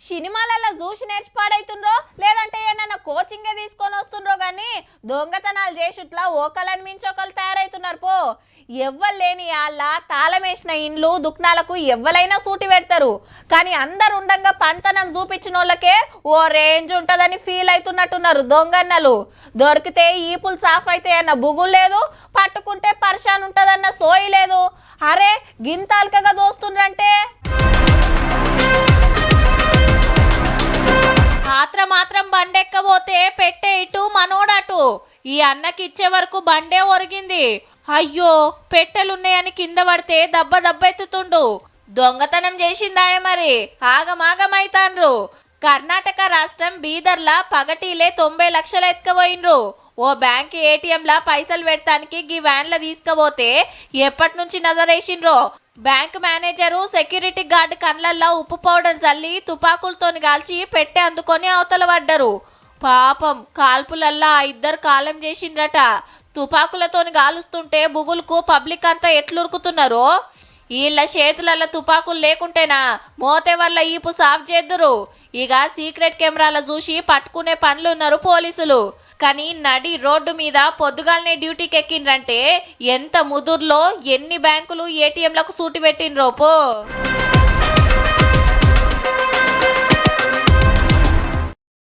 సినిమాలలో చూసి నేర్చి పాడైతుండ్రో లేదంటే ఏమన్నా కోచింగే తీసుకొని వస్తుండ్రో కానీ దొంగతనాలు చేసుట్లా ఒకళ్ళని మించి ఒకళ్ళు తయారైతున్నారు పో. ఎవ్వరు లేని వాళ్ళ తాళమేసిన ఇండ్లు దుకాణాలకు ఎవ్వలైనా సూటి పెడతారు. కానీ అందరు ఉండంగా పంటనం చూపించిన వాళ్ళకే ఓ రేంజ్ ఉంటుందని ఫీల్ అవుతున్నట్టున్నారు దొంగన్నలు. దొరికితే ఈపులు సాఫ్ అయితే అన్న బుగులు లేదు, పట్టుకుంటే పరిశాన్ ఉంటుందన్న సోయి లేదు. అరే గింతాల్కగా దోస్తుండ్రంటే మాత్రం బండెక్కబోతే పెట్టే ఇటు మనోడటు. ఈ అన్నకి ఇచ్చే వరకు బండే ఒరిగింది. అయ్యో పెట్టెలున్నాయని కింద పడితే దెబ్బ ఎత్తుతుండు. దొంగతనం చేసిందాయే మరి ఆగమాగమైతాన్రు. కర్ణాటక రాష్ట్రం బీదర్లా పగటీలే 90 లక్షలు ఎత్తుకపోయినరు. ఓ బ్యాంక్ ఏటీఎంలా పైసలు పెడతానికి గీ వ్యాన్ల తీసుకుపోతే ఎప్పటి నుంచి నజరేసిండ్రో. బ్యాంక్ మేనేజరు సెక్యూరిటీ గార్డు కళ్ళల్లో ఉప్పు పౌడర్ చల్లి తుపాకులతోని కాల్చి పెట్టె అందుకొని అవతల పడ్డరు. పాపం కాల్పులల్లా ఇద్దరు కాలం చేసిండ్రట. తుపాకులతోని గాలుస్తుంటే బుగులుకు పబ్లిక్ అంతా ఎట్లురుకుతున్నారో. వీళ్ళ చేతులలో తుపాకులు లేకుంటేనా మోతే వల్ల ఈపు సాఫ్ చేద్దురు. ఇక సీక్రెట్ కెమెరాల చూసి పట్టుకునే పనులున్నారు పోలీసులు. కానీ నడి రోడ్డు మీద పొద్దుగాలనే డ్యూటీకి ఎక్కిండ్రంటే ఎంత ముదుర్లో ఎన్ని బ్యాంకులు ఏటీఎంలకు సూటి పెట్టిండ్రో పో.